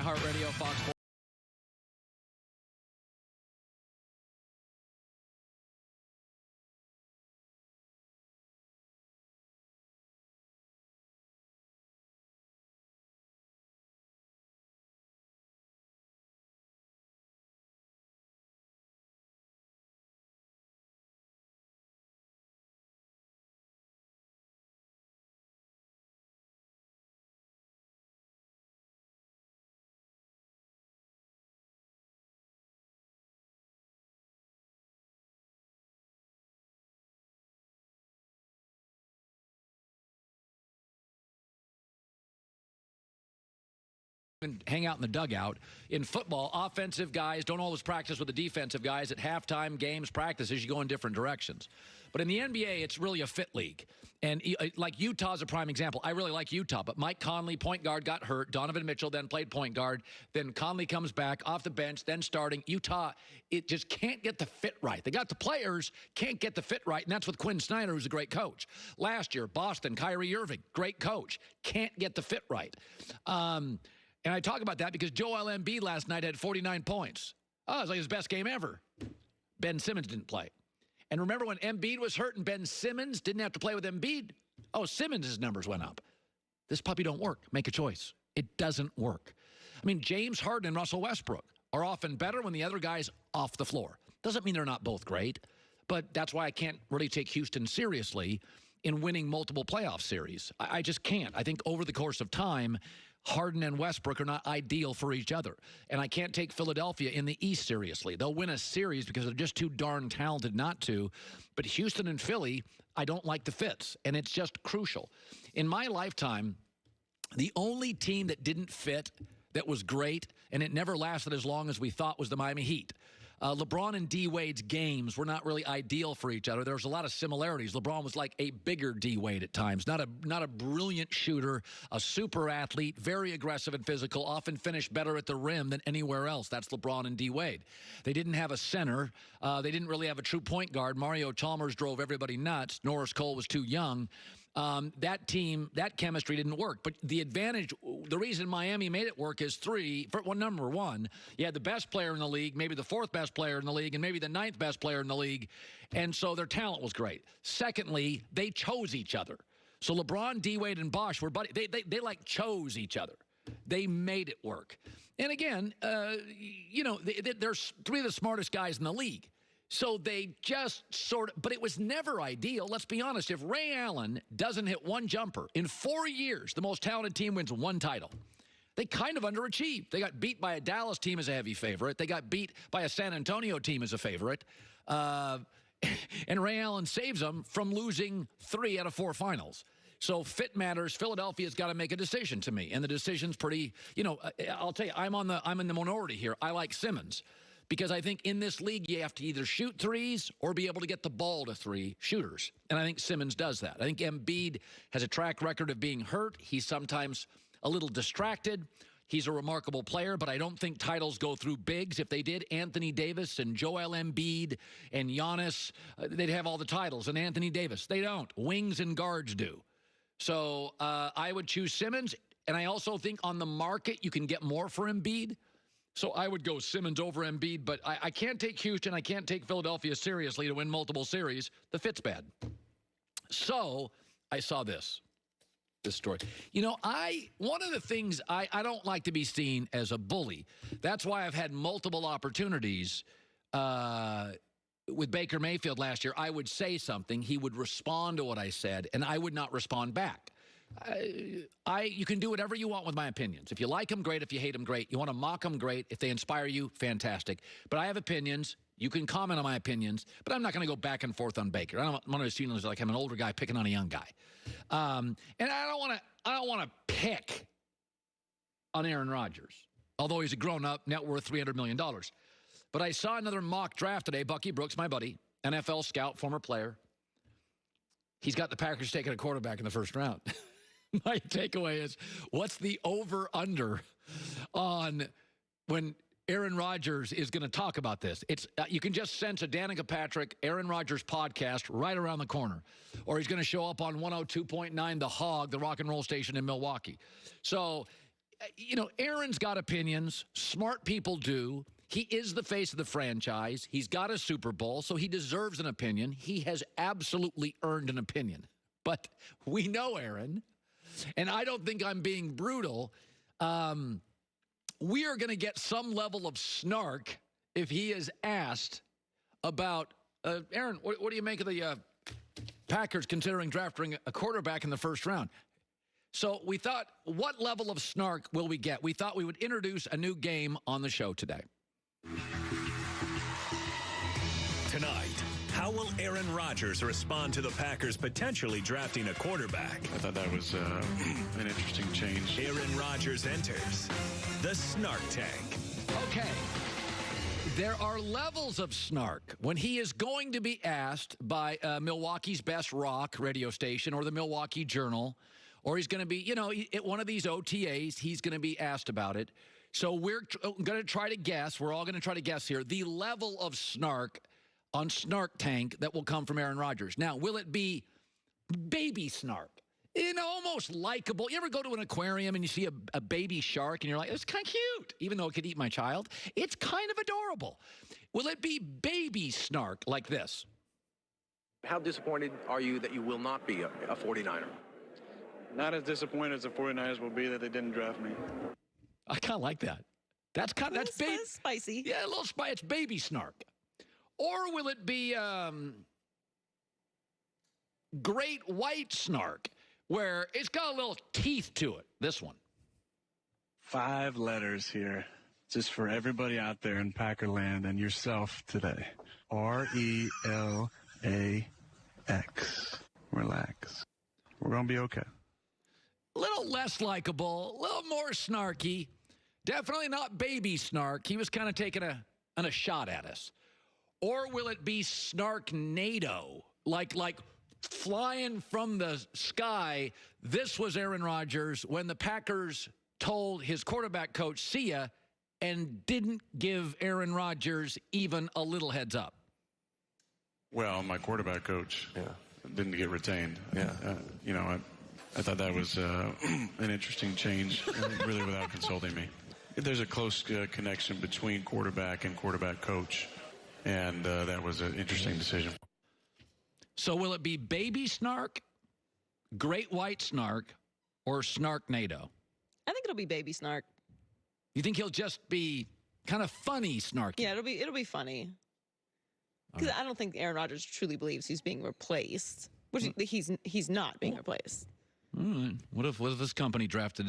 iHeartRadio, Fox Sports. And hang out in the dugout. In football, offensive guys don't always practice with the defensive guys. At halftime, games, practices, you go in different directions. But in the NBA, it's really a fit league. And like Utah's a prime example. I really like Utah, but Mike Conley, point guard, got hurt. Donovan Mitchell then played point guard. Then Conley comes back off the bench, then starting. Utah, it just can't get the fit right. They got the players, can't get the fit right, and that's with Quinn Snyder, who's a great coach. Last year, Boston, Kyrie Irving, great coach, can't get the fit right. And I talk about that because Joel Embiid last night had 49 points. Oh, it was like his best game ever. Ben Simmons didn't play. And remember when Embiid was hurt and Ben Simmons didn't have to play with Embiid? Oh, Simmons' numbers went up. This puppy don't work. Make a choice. It doesn't work. I mean, James Harden and Russell Westbrook are often better when the other guy's off the floor. Doesn't mean they're not both great, but that's why I can't really take Houston seriously in winning multiple playoff series. I just can't. I think over the course of time, Harden and Westbrook are not ideal for each other. And I can't take Philadelphia in the East seriously. They'll win a series because they're just too darn talented not to. But Houston and Philly, I don't like the fits. And it's just crucial. In my lifetime, the only team that didn't fit that was great, and it never lasted as long as we thought, was the Miami Heat. LeBron and D. Wade's games were not really ideal for each other. There was a lot of similarities. LeBron was like a bigger D. Wade at times, not a brilliant shooter, a super athlete, very aggressive and physical, often finished better at the rim than anywhere else. That's LeBron and D. Wade. They didn't have a center. They didn't really have a true point guard. Mario Chalmers drove everybody nuts. Norris Cole was too young. That team, that chemistry didn't work. But the advantage, the reason Miami made it work is number one, you had the best player in the league, maybe the fourth best player in the league, and maybe the ninth best player in the league. And so their talent was great. Secondly, they chose each other. So LeBron, D-Wade, and Bosh were buddies. They like chose each other. They made it work. And again, they're three of the smartest guys in the league. So they just but it was never ideal. Let's be honest. If Ray Allen doesn't hit one jumper, in 4 years, the most talented team wins one title. They kind of underachieved. They got beat by a Dallas team as a heavy favorite. They got beat by a San Antonio team as a favorite. And Ray Allen saves them from losing 3 out of 4 finals. So fit matters. Philadelphia's got to make a decision to me. And the decision's pretty, I'll tell you, I'm in the minority here. I like Simmons. Because I think in this league, you have to either shoot threes or be able to get the ball to 3 shooters. And I think Simmons does that. I think Embiid has a track record of being hurt. He's sometimes a little distracted. He's a remarkable player, but I don't think titles go through bigs. If they did, Anthony Davis and Joel Embiid and Giannis, they'd have all the titles. And Anthony Davis, they don't. Wings and guards do. So I would choose Simmons. And I also think on the market, you can get more for Embiid. So I would go Simmons over Embiid, but I can't take Houston. I can't take Philadelphia seriously to win multiple series. The fit's bad. So I saw this story. One of the things, I don't like to be seen as a bully. That's why I've had multiple opportunities with Baker Mayfield last year. I would say something. He would respond to what I said, and I would not respond back. You can do whatever you want with my opinions. If you like them, great. If you hate them, great. You want to mock them, great. If they inspire you, fantastic. But I have opinions. You can comment on my opinions, but I'm not going to go back and forth on Baker. I don't want to seem like I'm an older guy picking on a young guy. And I don't want to pick on Aaron Rodgers, although he's a grown-up, net worth $300 million. But I saw another mock draft today. Bucky Brooks, my buddy, NFL scout, former player. He's got the Packers taking a quarterback in the first round. My takeaway is, what's the over-under on when Aaron Rodgers is going to talk about this? It's you can just sense a Danica Patrick, Aaron Rodgers podcast right around the corner. Or he's going to show up on 102.9 The Hog, the rock and roll station in Milwaukee. So Aaron's got opinions. Smart people do. He is the face of the franchise. He's got a Super Bowl, so he deserves an opinion. He has absolutely earned an opinion. But we know Aaron, and I don't think I'm being brutal. We are going to get some level of snark if he is asked about, Aaron, what do you make of the Packers considering drafting a quarterback in the first round? So we thought, what level of snark will we get? We thought we would introduce a new game on the show today. Tonight, how will Aaron Rodgers respond to the Packers potentially drafting a quarterback? I thought that was an interesting change. Aaron Rodgers enters the Snark Tank. Okay. There are levels of snark when he is going to be asked by Milwaukee's Best Rock radio station or the Milwaukee Journal, or he's going to be, at one of these OTAs, he's going to be asked about it. So we're going to try to guess. We're all going to try to guess here the level of snark on Snark Tank that will come from Aaron Rodgers. Now, will it be baby snark? Almost likable. You ever go to an aquarium and you see a baby shark and you're like, it's kind of cute, even though it could eat my child? It's kind of adorable. Will it be baby snark like this? How disappointed are you that you will not be a 49er? Not as disappointed as the 49ers will be that they didn't draft me. I kind of like that. That's spicy. Yeah, a little spicy. It's baby snark. Or will it be great white snark, where it's got a little teeth to it? This one. 5 letters here, just for everybody out there in Packerland and yourself today. RELAX. Relax. We're going to be okay. A little less likable, a little more snarky. Definitely not baby snark. He was kind of taking a shot at us. Or will it be Snarknado? Like flying from the sky. This was Aaron Rodgers when the Packers told his quarterback coach, see ya, and didn't give Aaron Rodgers even a little heads up. Well, my quarterback coach didn't get retained. I thought that was an interesting change, really without consulting me. There's a close connection between quarterback and quarterback coach, and that was an interesting decision. So will it be baby snark, great white snark, or Snarknado? I think it'll be baby snark. You think he'll just be kind of funny snarky? Yeah, it'll be funny. Because I don't think Aaron Rodgers truly believes he's being replaced, which he's not being replaced. What if this company drafted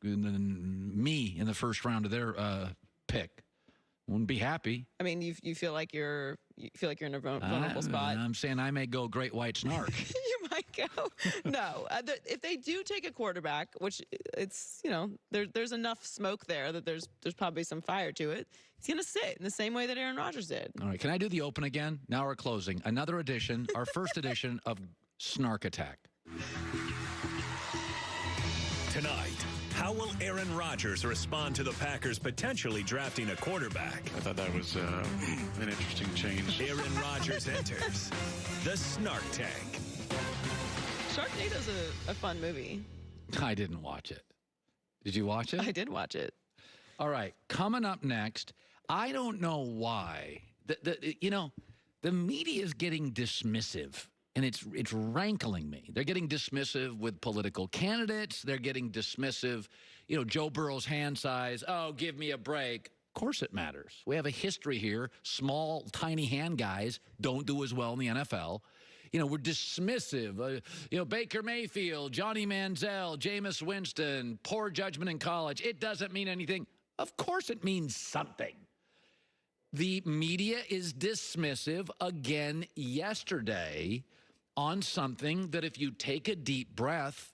me in the first round of their pick? Wouldn't be happy. I mean, you feel like you're in a vulnerable spot. I'm saying I may go great white snark. You might go. No, if they do take a quarterback, which it's there's enough smoke there that there's probably some fire to it. He's gonna sit in the same way that Aaron Rodgers did. All right, can I do the open again? Now we're closing another edition, our first edition of Snark Attack. Tonight, how will Aaron Rodgers respond to the Packers potentially drafting a quarterback? I thought that was an interesting change. Aaron Rodgers enters the Snark Tank. Sharknado's a fun movie. I didn't watch it. Did you watch it? I did watch it. All right, coming up next, I don't know why. The media is getting dismissive. And it's rankling me. They're getting dismissive with political candidates. They're getting dismissive. Joe Burrow's hand size. Oh, give me a break. Of course it matters. We have a history here. Small, tiny hand guys don't do as well in the NFL. We're dismissive. Baker Mayfield, Johnny Manziel, Jameis Winston, poor judgment in college. It doesn't mean anything. Of course it means something. The media is dismissive again yesterday on something that, if you take a deep breath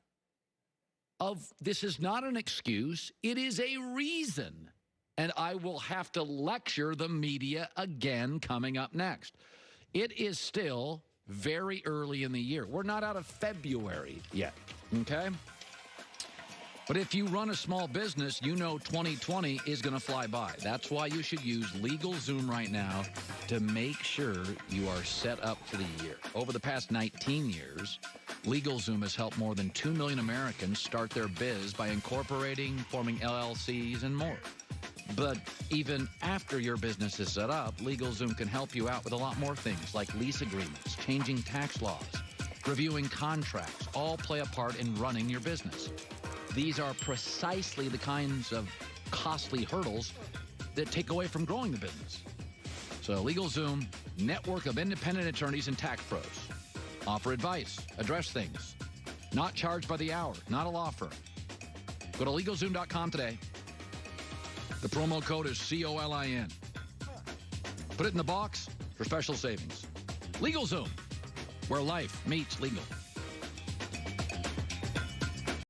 this is not an excuse, it is a reason. And I will have to lecture the media again coming up next. It is still very early in the year. We're not out of February yet, okay? But if you run a small business, 2020 is going to fly by. That's why you should use LegalZoom right now to make sure you are set up for the year. Over the past 19 years, LegalZoom has helped more than 2 million Americans start their biz by incorporating, forming LLCs, and more. But even after your business is set up, LegalZoom can help you out with a lot more things like lease agreements, changing tax laws, reviewing contracts, all play a part in running your business. These are precisely the kinds of costly hurdles that take away from growing the business. So LegalZoom, network of independent attorneys and tax pros. Offer advice, address things. Not charged by the hour, not a law firm. Go to LegalZoom.com today. The promo code is COLIN. Put it in the box for special savings. LegalZoom, where life meets legal.